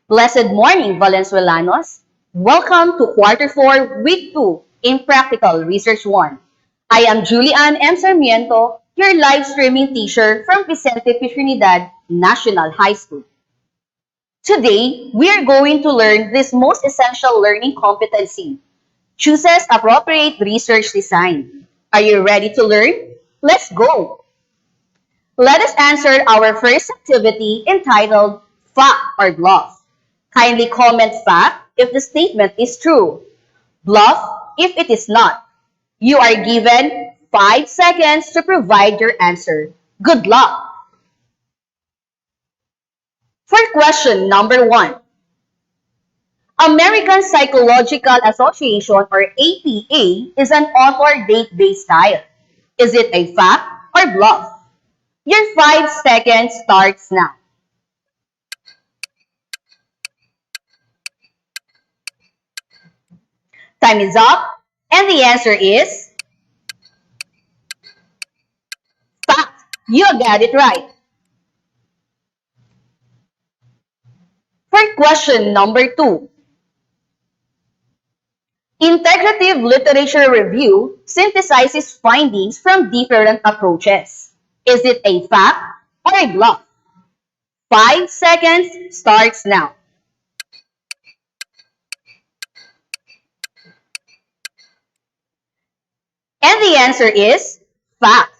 Blessed morning, Valenzuelanos. Welcome to Quarter 4, Week 2 in Practical Research 1. I am Julian M. Sarmiento, your live streaming teacher from Vicente P. Trinidad National High School. Today, we are going to learn this most essential learning competency. Chooses appropriate research design. Are you ready to learn? Let's go! Let us answer our first activity entitled Fact or Bluff. Kindly comment fact if the statement is true. Bluff if it is not. You are given 5 seconds to provide your answer. Good luck! For question number 1. American Psychological Association or APA is an author date-based style. Is it a fact or bluff? Your 5 seconds starts now. Time is up, and the answer is fact. You got it right. For question number 2. Integrative literature review synthesizes findings from different approaches. Is it a fact or a bluff? 5 seconds starts now. And the answer is fact.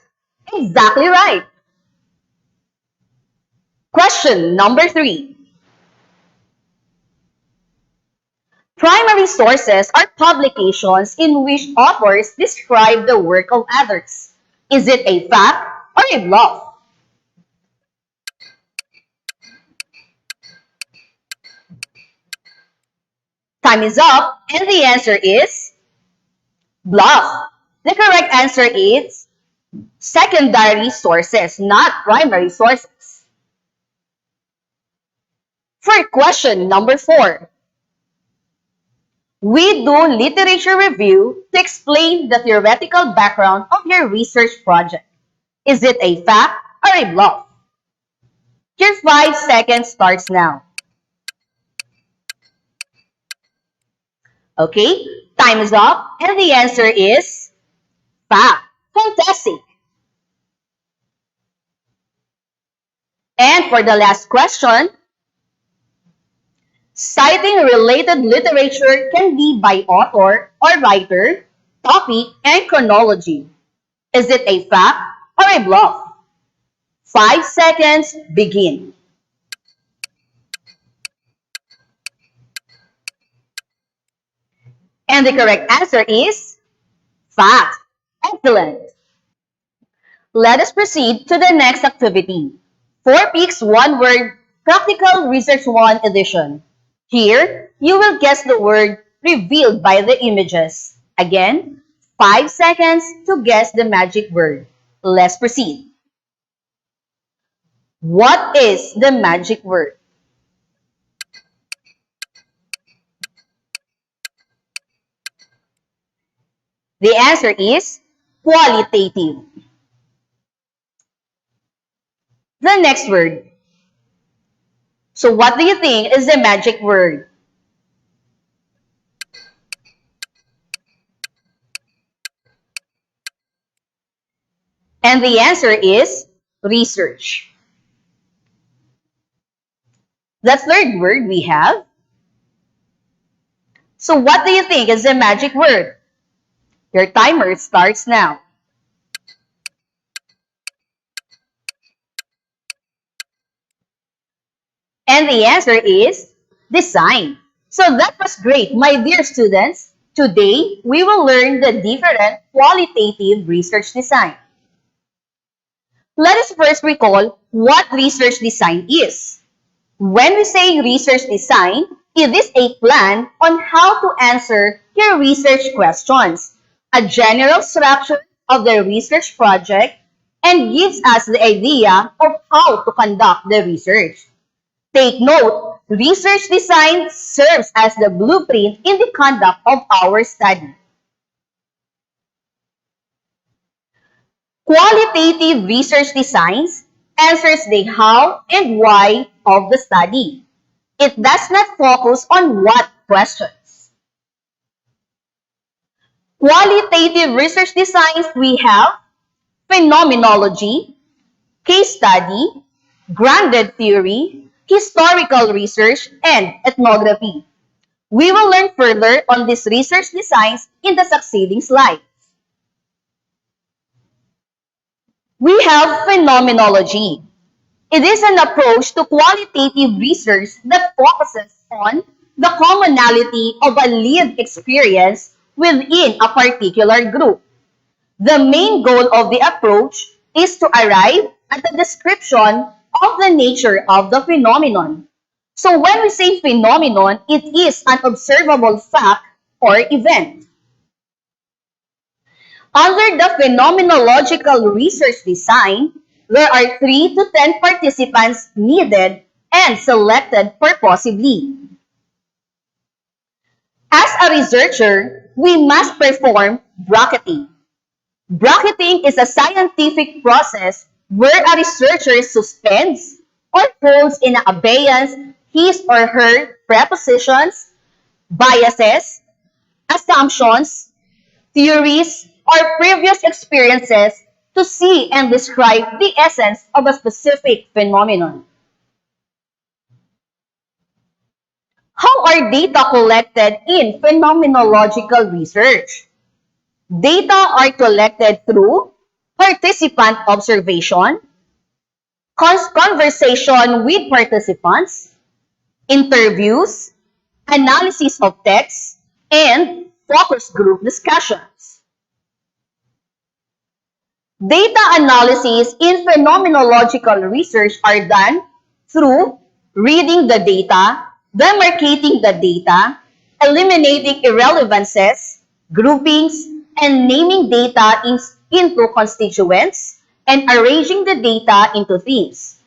Exactly right. Question number 3. Primary sources are publications in which authors describe the work of others. Is it a fact or a bluff? Time is up, and the answer is bluff. The correct answer is secondary sources, not primary sources. For question number 4. We do literature review to explain the theoretical background of your research project. Is it a fact or a bluff? Your 5 seconds starts now. Okay, time is up, and the answer is fact. Fantastic. And for the last question, citing related literature can be by author or writer, topic, and chronology. Is it a fact or a bluff? 5 seconds, begin. And the correct answer is fact. Excellent. Let us proceed to the next activity. 4 Peaks, 1 Word, Practical Research 1 edition. Here, you will guess the word revealed by the images. Again, 5 seconds to guess the magic word. Let's proceed. What is the magic word? The answer is qualitative. The next word. So what do you think is the magic word? And the answer is research. The third word we have. So what do you think is the magic word? Your timer starts now. And the answer is design. So that was great, my dear students. Today, we will learn the different qualitative research design. Let us first recall what research design is. When we say research design, it is a plan on how to answer your research questions, a general structure of the research project, and gives us the idea of how to conduct the research. Take note, research design serves as the blueprint in the conduct of our study. Qualitative research designs answers the how and why of the study. It does not focus on what questions. Qualitative research designs, we have phenomenology, case study, grounded theory, historical research, and ethnography. We will learn further on these research designs in the succeeding slides. We have phenomenology. It is an approach to qualitative research that focuses on the commonality of a lived experience within a particular group. The main goal of the approach is to arrive at a description of the nature of the phenomenon. So when we say phenomenon, it is an observable fact or event. Under the phenomenological research design, there are 3 to 10 participants needed and selected purposively. As a researcher, we must perform bracketing. Bracketing is a scientific process where a researcher suspends or holds in abeyance his or her prepositions, biases, assumptions, theories, or previous experiences to see and describe the essence of a specific phenomenon. How are data collected in phenomenological research? Data are collected through participant observation, conversation with participants, interviews, analysis of text, and focus group discussions. Data analysis in phenomenological research are done through reading the data, demarcating the data, eliminating irrelevances, groupings, and naming data into constituents, and arranging the data into themes.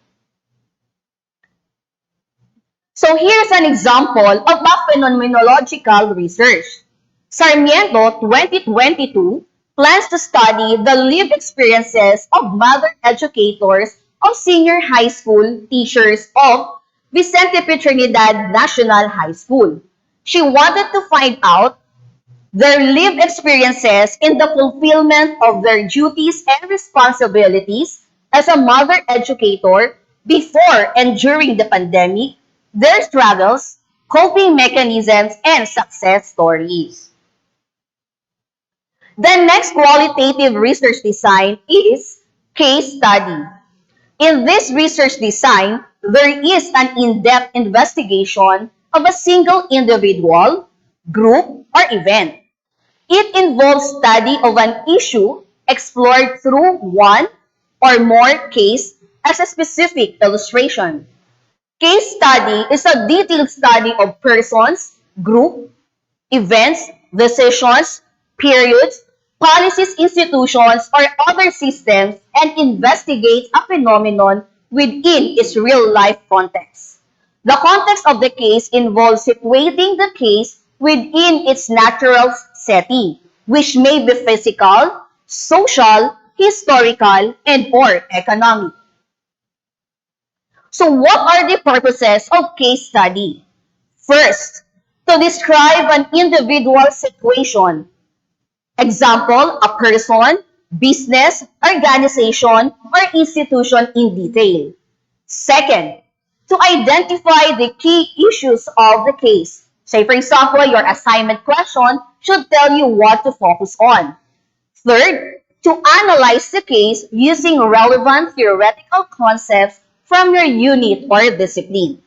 So here's an example of a phenomenological research. Sarmiento 2022 plans to study the lived experiences of mother educators of senior high school teachers of Vicente P. Trinidad National High School. She wanted to find out their lived experiences in the fulfillment of their duties and responsibilities as a mother educator before and during the pandemic, their struggles, coping mechanisms, and success stories. The next qualitative research design is case study. In this research design, there is an in-depth investigation of a single individual, group, or event. It involves study of an issue explored through one or more case as a specific illustration. Case study is a detailed study of persons, group, events, decisions, periods, policies, institutions, or other systems and investigates a phenomenon within its real-life context. The context of the case involves situating the case within its natural setting, which may be physical, social, historical, and/or economic. So what are the purposes of case study? First, to describe an individual situation. Example, a person, business, organization, or institution in detail. Second, to identify the key issues of the case. Say, for example, your assignment question should tell you what to focus on. Third, to analyze the case using relevant theoretical concepts from your unit or discipline.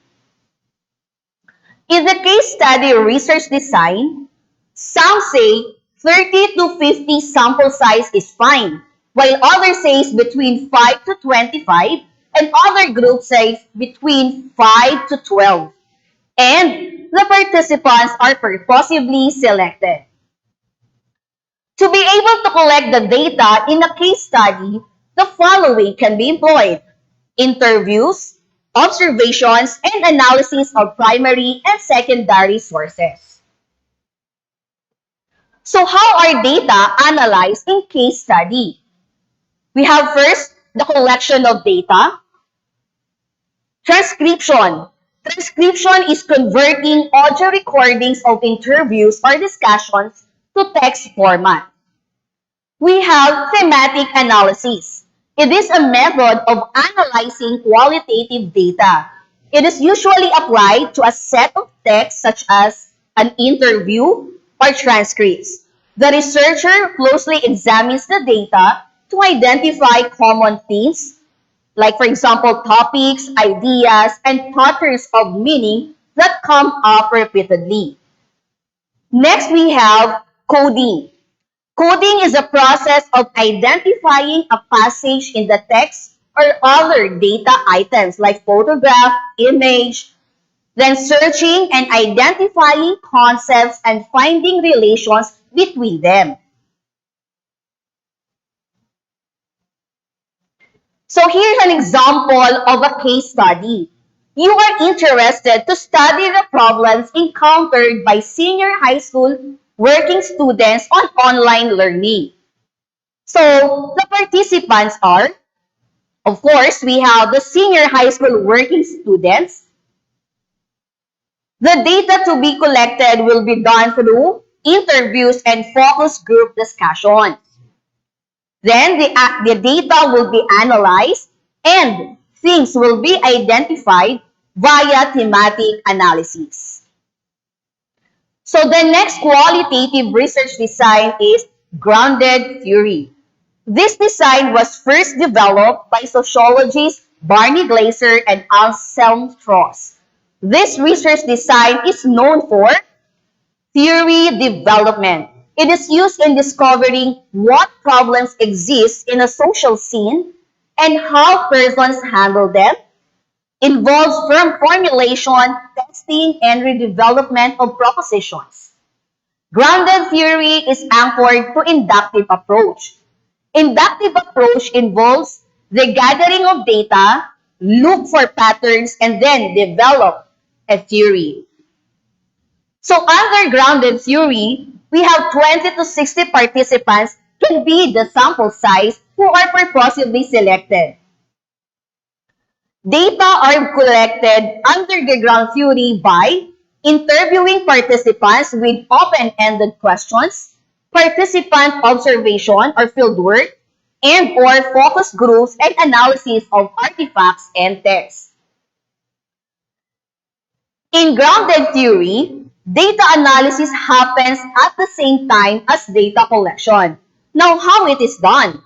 In the case study research design, some say 30 to 50 sample size is fine, while others say between 5 to 25, and other groups say between 5 to 12. And the participants are purposively selected. To be able to collect the data in a case study, the following can be employed: interviews, observations, and analysis of primary and secondary sources. So how are data analyzed in case study? We have first the collection of data, transcription. Transcription is converting audio recordings of interviews or discussions to text format. We have thematic analysis. It is a method of analyzing qualitative data. It is usually applied to a set of texts such as an interview or transcripts. The researcher closely examines the data to identify common themes, like for example, topics, ideas, and patterns of meaning that come up repeatedly. Next, we have coding. Coding is a process of identifying a passage in the text or other data items like photograph, image, then searching and identifying concepts and finding relations between them. So here's an example of a case study. You are interested to study the problems encountered by senior high school working students on online learning. So the participants are, of course, we have the senior high school working students. The data to be collected will be done through interviews and focus group discussions. Then the data will be analyzed and things will be identified via thematic analysis. So the next qualitative research design is grounded theory. This design was first developed by sociologists Barney Glaser and Anselm Strauss. This research design is known for theory development. It is used in discovering what problems exist in a social scene and how persons handle them. Involves firm formulation, testing, and redevelopment of propositions. Grounded theory is anchored to inductive approach. Inductive approach involves the gathering of data, look for patterns, and then develop a theory. So under grounded theory, we have 20 to 60 participants can be the sample size who are purposely selected. Data are collected under the ground theory by interviewing participants with open-ended questions, participant observation or fieldwork, and or focus groups and analysis of artifacts and texts. In grounded theory, data analysis happens at the same time as data collection. Now, how it is done?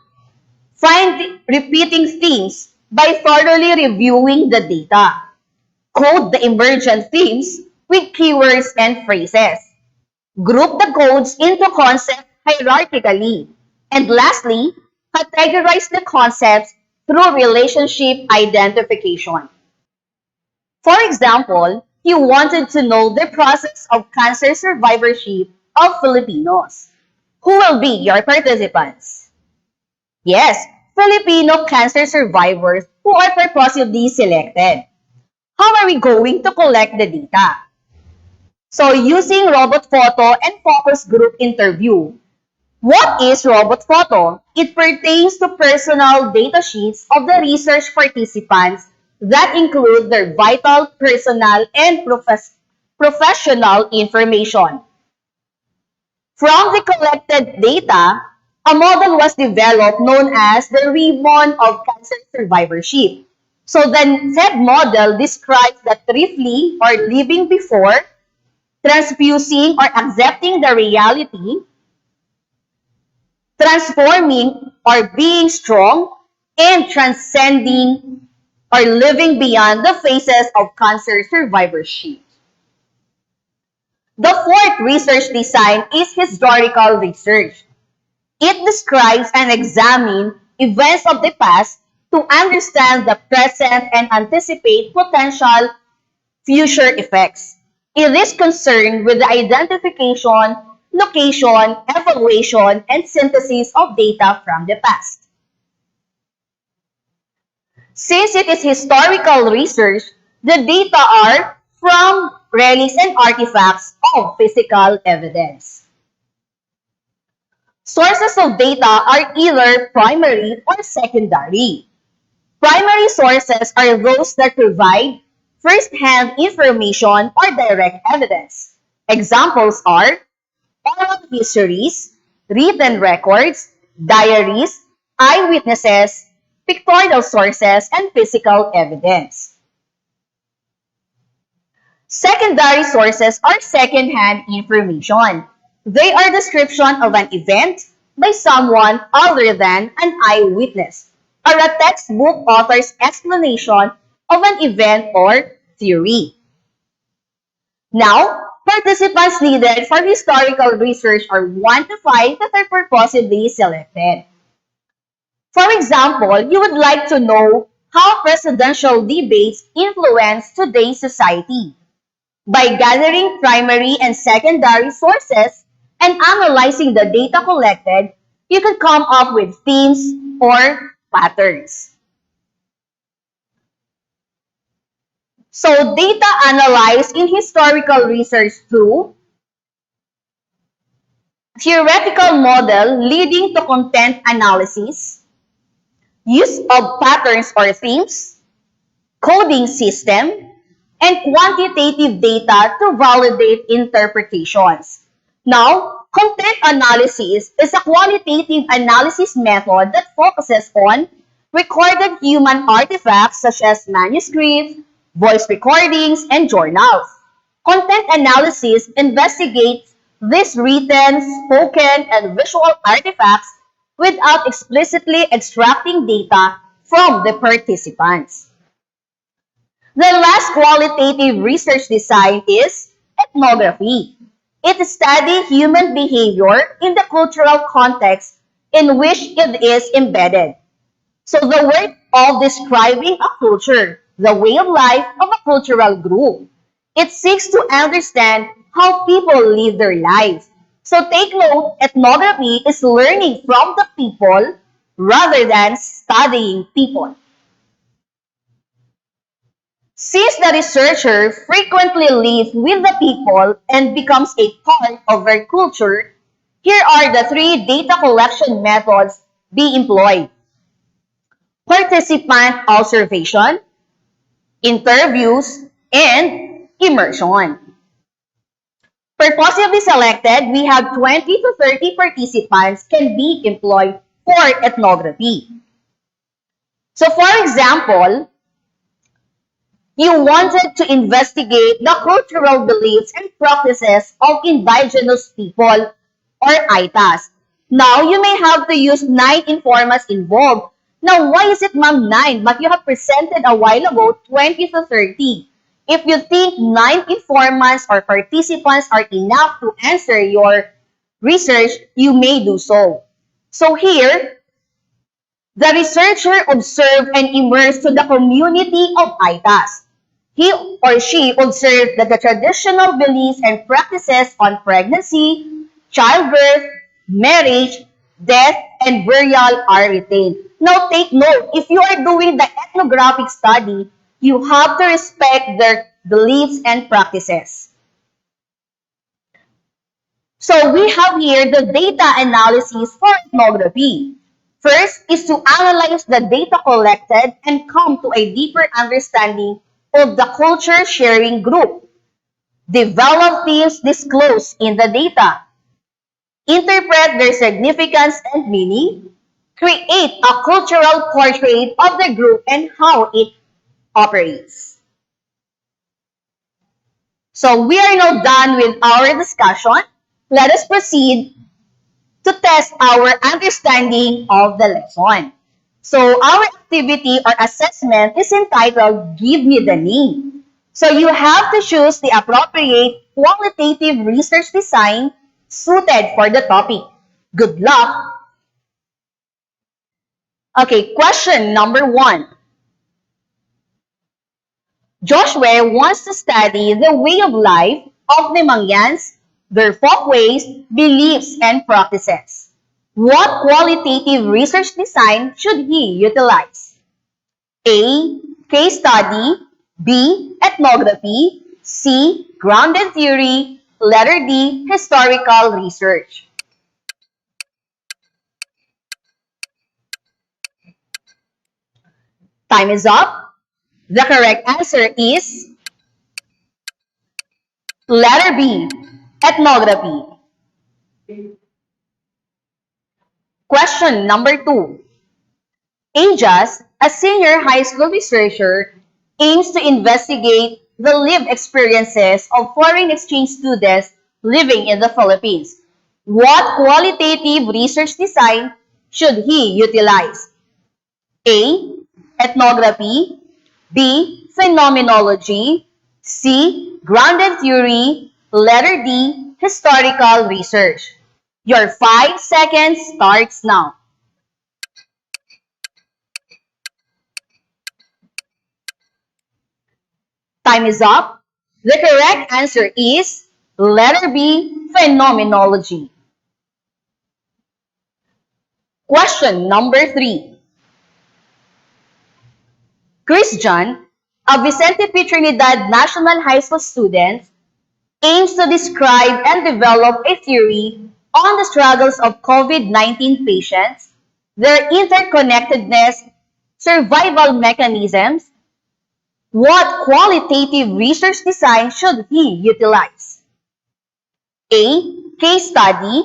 Find repeating themes by thoroughly reviewing the data. Code the emergent themes with keywords and phrases. Group the codes into concepts hierarchically. And lastly, categorize the concepts through relationship identification. For example, you wanted to know the process of cancer survivorship of Filipinos. Who will be your participants? Yes, Filipino cancer survivors who are purposely selected. How are we going to collect the data? So using robot photo and focus group interview. What is robot photo? It pertains to personal data sheets of the research participants that include their vital, personal, and professional information. From the collected data, a model was developed known as the ribbon of cancer survivorship. So the said model describes that briefly or living before, transfusing or accepting the reality, transforming or being strong, and transcending or living beyond the phases of cancer survivorship. The fourth research design is historical research. It describes and examines events of the past to understand the present and anticipate potential future effects. It is concerned with the identification, location, evaluation, and synthesis of data from the past. Since it is historical research, the data are from relics and artifacts of physical evidence. Sources of data are either primary or secondary. Primary sources are those that provide first-hand information or direct evidence. Examples are oral histories, written records, diaries, eyewitnesses, pictorial sources, and physical evidence. Secondary sources are second-hand information. They are description of an event by someone other than an eyewitness, or a textbook author's explanation of an event or theory. Now, participants needed for historical research are 1 to 5 that are purposely selected. For example, you would like to know how presidential debates influence today's society. By gathering primary and secondary sources and analyzing the data collected, you could come up with themes or patterns. So data analyzed in historical research through theoretical model leading to content analysis, use of patterns or themes, coding system, and quantitative data to validate interpretations. Now, content analysis is a qualitative analysis method that focuses on recorded human artifacts such as manuscripts, voice recordings, and journals. Content analysis investigates these written, spoken, and visual artifacts without explicitly extracting data from the participants. The last qualitative research design is ethnography. It studies human behavior in the cultural context in which it is embedded. So the work of describing a culture, the way of life of a cultural group. It seeks to understand how people live their lives. So take note, ethnography is learning from the people rather than studying people. Since the researcher frequently lives with the people and becomes a part of their culture, here are the 3 data collection methods being employed. Participant observation, interviews, and immersion. Purposely selected, we have 20 to 30 participants can be employed for ethnography. So for example, you wanted to investigate the cultural beliefs and practices of indigenous people or ITAs. Now, you may have to use 9 informants involved. Now, why is it, ma'am, 9? But you have presented a while ago 20 to 30. If you think 9 informants or participants are enough to answer your research, you may do so. So here, the researcher observed and immersed to the community of ITAs. He or she observed that the traditional beliefs and practices on pregnancy, childbirth, marriage, death, and burial are retained. Now take note, if you are doing the ethnographic study, you have to respect their beliefs and practices. So we have here the data analysis for ethnography. First is to analyze the data collected and come to a deeper understanding of the culture sharing group. Develop themes disclosed in the data. Interpret their significance and meaning. Create a cultural portrait of the group and how it operates. So we are now done with our discussion. Let us proceed to test our understanding of the lesson. So our activity or assessment is entitled Give Me the Name. So you have to choose the appropriate qualitative research design suited for the topic. Good luck! Okay, question number 1. Joshua wants to study the way of life of the Mangyans, their folkways, beliefs, and practices. What qualitative research design should he utilize? A. Case study. B. Ethnography. C. Grounded theory. Letter D. Historical research. Time is up. The correct answer is letter B, ethnography. Question number 2. AJAS, a senior high school researcher, aims to investigate the lived experiences of foreign exchange students living in the Philippines. What qualitative research design should he utilize? A. Ethnography. B. Phenomenology. C. Grounded theory. Letter D. Historical research. Your 5 seconds starts now. Time is up. The correct answer is letter B. Phenomenology. Question number 3. Christian, a Vicente P. Trinidad National High School student, aims to describe and develop a theory on the struggles of COVID-19 patients, their interconnectedness, survival mechanisms. What qualitative research design should he utilize? A. Case study.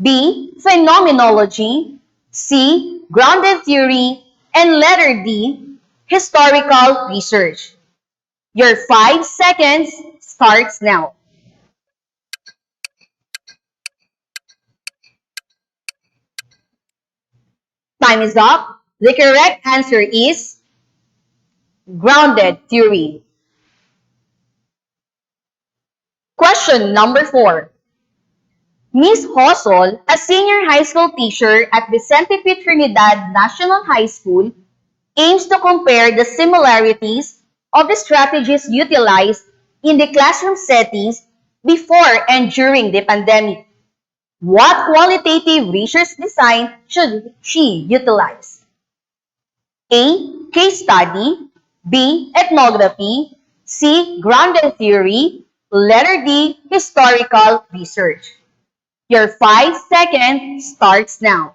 B. Phenomenology. C. Grounded theory. And letter D. Historical research. Your 5 seconds starts now. Time is up. The correct answer is grounded theory. Question number 4. Miss Hosol, a senior high school teacher at Vicente P. Trinidad National High School, aims to compare the similarities of the strategies utilized in the classroom settings before and during the pandemic. What qualitative research design should she utilize? A. Case study. B. Ethnography. C. Grounded theory. Letter D. Historical research. Your 5 seconds starts now.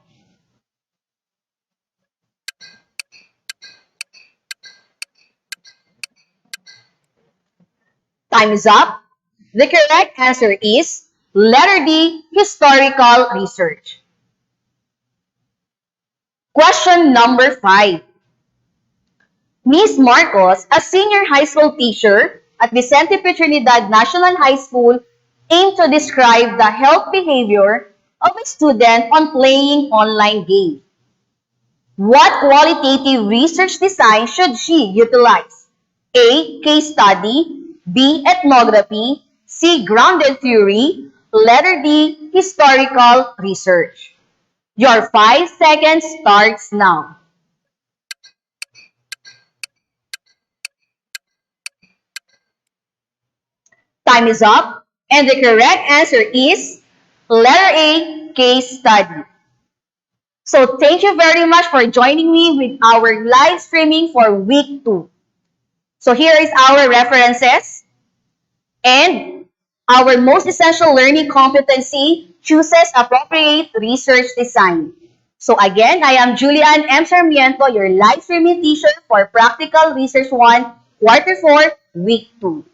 Time is up. The correct answer is letter D. Historical research. Question number 5. Miss Marcos, a senior high school teacher at Vicente P. Trinidad National High School, aimed to describe the health behavior of a student on playing online games. What qualitative research design should she utilize? A. Case study. B. Ethnography. C. Grounded theory. Letter D. Historical research. Your 5 seconds starts now. Time is up, and the correct answer is letter A, case study. So thank you very much for joining me with our live streaming for week 2. So here is our references and our most essential learning competency chooses appropriate research design. So again, I am Julian M. Sarmiento, your live streaming teacher for Practical Research 1, Quarter 4, Week 2.